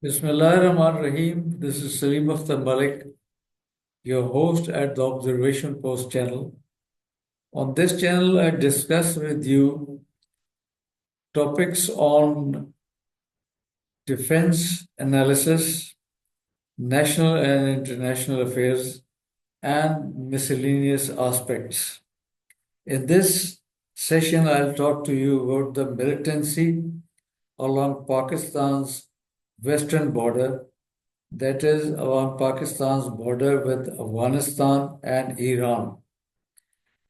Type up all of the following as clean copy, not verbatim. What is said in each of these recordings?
Bismillahirrahmanirrahim. This is Salim Akhtar Malik, your host at the Observation Post channel. On this channel, I discuss with you topics on defense analysis, national and international affairs, and miscellaneous aspects. In this session, I'll talk to you about the militancy along Pakistan's western border, that is, along Pakistan's border with Afghanistan and Iran.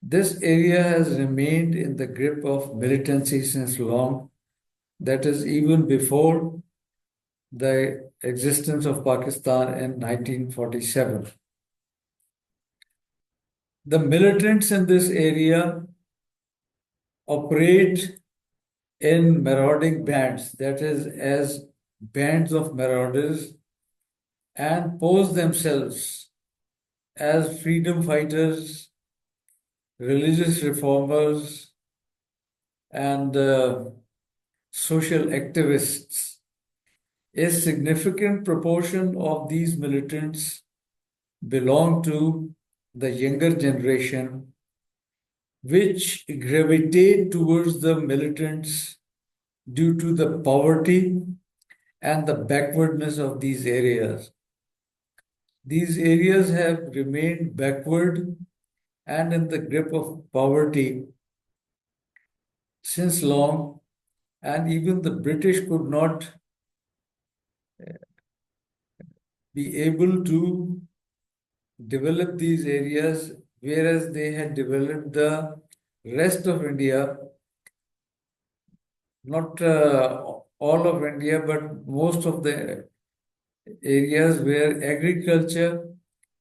This area has remained in the grip of militancy since long, that is, even before the existence of Pakistan in 1947. The militants in this area operate in marauding bands, that is, as bands of marauders, and pose themselves as freedom fighters, religious reformers, and social activists. A significant proportion of these militants belong to the younger generation, which gravitate towards the militants due to the poverty and the backwardness of these areas. These areas have remained backward and in the grip of poverty since long, and even the British could not be able to develop these areas, whereas they had developed the rest of India, not all of India, but most of the areas where agriculture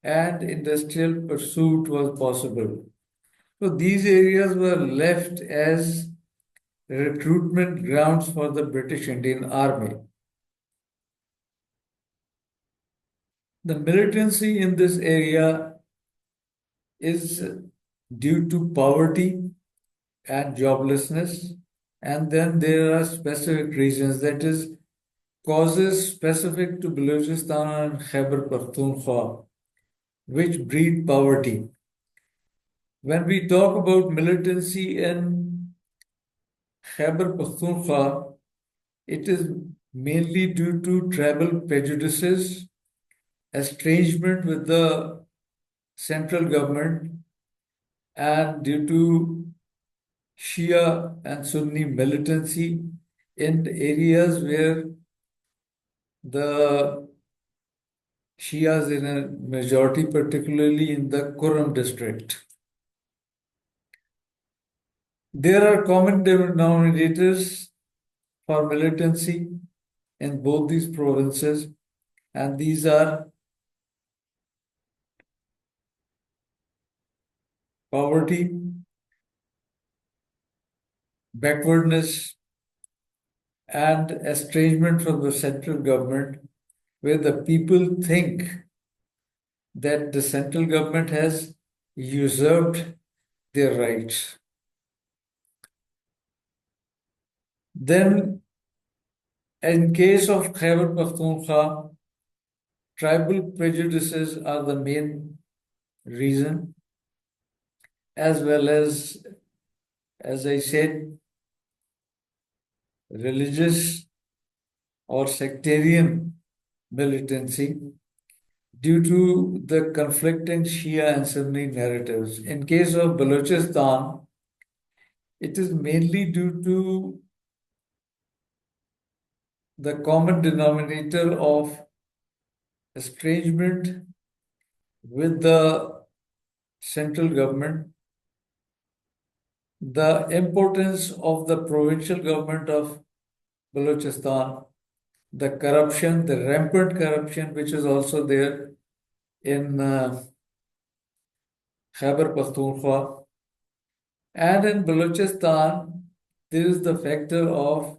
and industrial pursuit was possible. So these areas were left as recruitment grounds for the British Indian Army. The militancy in this area is due to poverty and joblessness, and then there are specific reasons, that is, causes specific to Balochistan and Khyber Pakhtunkhwa, which breed poverty. When we talk about militancy in Khyber Pakhtunkhwa, it is mainly due to tribal prejudices, estrangement with the central government, and due to Shia and Sunni militancy in areas where the Shias in a majority, particularly in the Kurram District. There are common denominators for militancy in both these provinces, and these are poverty, backwardness, and estrangement from the central government, where the people think that the central government has usurped their rights. Then, in case of Khyber Pakhtunkhwa, tribal prejudices are the main reason, as well as I said, religious or sectarian militancy due to the conflicting Shia and Sunni narratives. In case of Balochistan, it is mainly due to the common denominator of estrangement with the central government, the impotence of the provincial government of Balochistan, the corruption, the rampant corruption, which is also there in Khyber Pakhtunkhwa, and in Balochistan, there is the factor of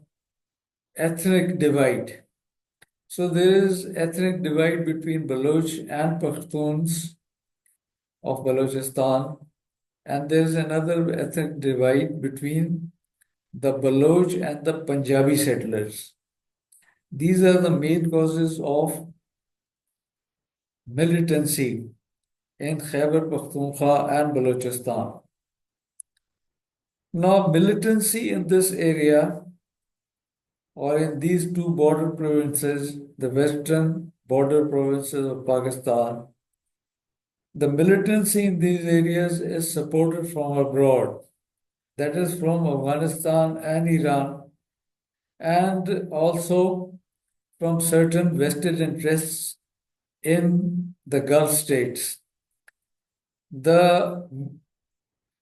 ethnic divide. So there is ethnic divide between Baloch and Pashtuns of Balochistan, and there is another ethnic divide between the Baloch and the Punjabi settlers. These are the main causes of militancy in Khyber Pakhtunkhwa and Balochistan. Now, militancy in this area or in these two border provinces, the western border provinces of Pakistan, the militancy in these areas is supported from abroad, that is from Afghanistan and Iran, and also from certain vested interests in the Gulf states. The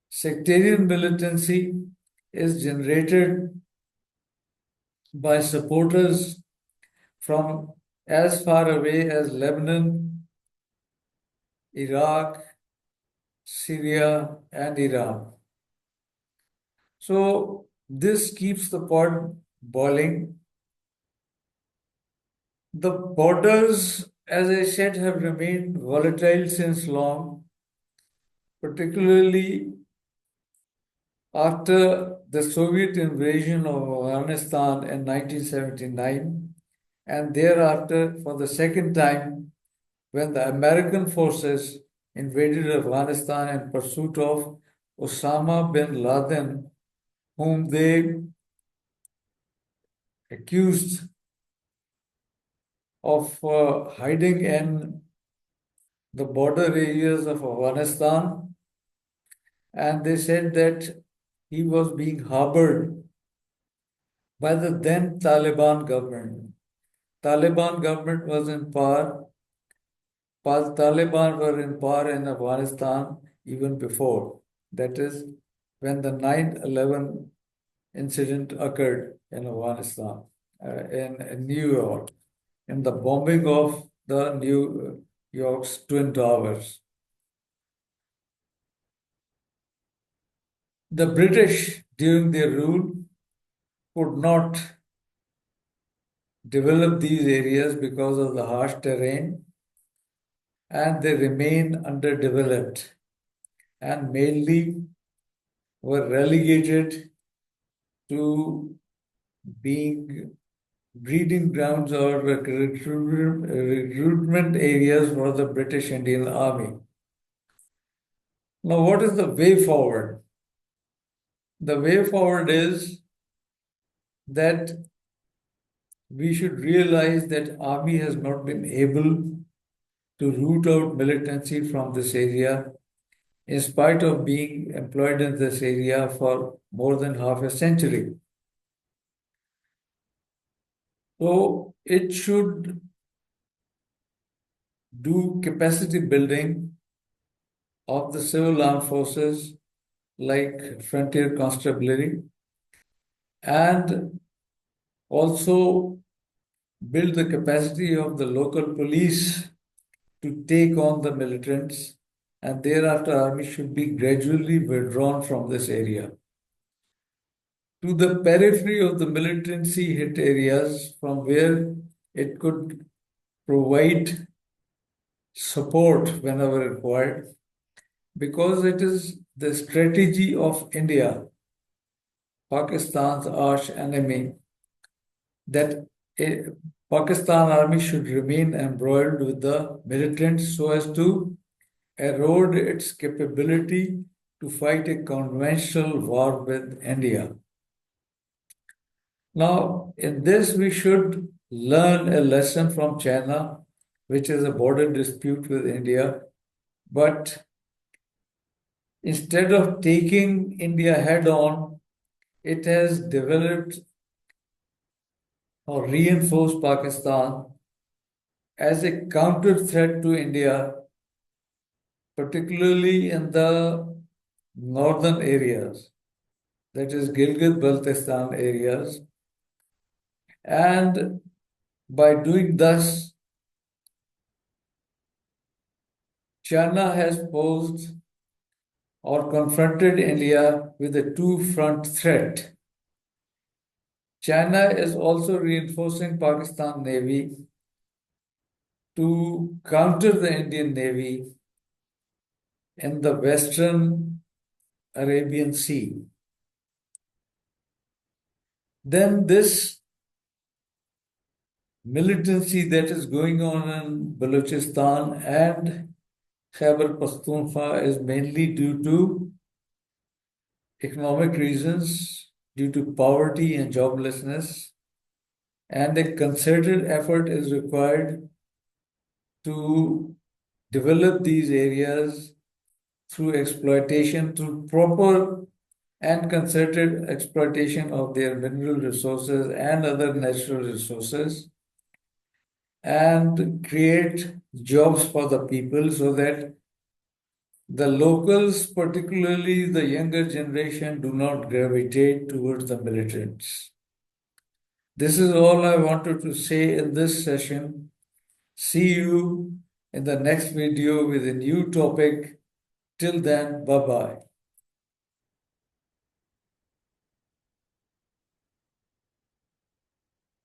sectarian militancy is generated by supporters from as far away as Lebanon, Iraq, Syria, and Iran. So this keeps the pot boiling. The borders, as I said, have remained volatile since long, particularly after the Soviet invasion of Afghanistan in 1979, and thereafter, for the second time, when the American forces invaded Afghanistan in pursuit of Osama bin Laden, whom they accused of hiding in the border areas of Afghanistan, and they said that he was being harbored by the then Taliban government. Taliban government was in power. Taliban were in power in Afghanistan even before. That is when the 9/11 incident occurred in Afghanistan, in New York, in the bombing of the New York's Twin Towers. The British, during their rule, could not develop these areas because of the harsh terrain, and they remain underdeveloped and mainly were relegated to being breeding grounds or recruitment areas for the British Indian Army. Now, what is the way forward? The way forward is that we should realize that army has not been able to root out militancy from this area in spite of being employed in this area for more than half a century. So it should do capacity building of the civil armed forces like frontier constabulary and also build the capacity of the local police to take on the militants, and thereafter army should be gradually withdrawn from this area to the periphery of the militancy hit areas from where it could provide support whenever required, because it is the strategy of India, Pakistan's arch enemy, that a Pakistan army should remain embroiled with the militants so as to erode its capability to fight a conventional war with India. Now, in this, we should learn a lesson from China, which is a border dispute with India. But instead of taking India head on, it has developed or reinforced Pakistan as a counter threat to India, particularly in the northern areas, that is Gilgit-Baltistan areas. And by doing thus, China has posed or confronted India with a two-front threat. China is also reinforcing Pakistan Navy to counter the Indian Navy in the Western Arabian Sea. Then this militancy that is going on in Balochistan and Khyber Pakhtunkhwa is mainly due to economic reasons, due to poverty and joblessness, and a concerted effort is required to develop these areas through exploitation, through proper and concerted exploitation of their mineral resources and other natural resources, and create jobs for the people so that the locals, particularly the younger generation, do not gravitate towards the militants. This is all I wanted to say in this session. See you in the next video with a new topic. Till then, bye bye.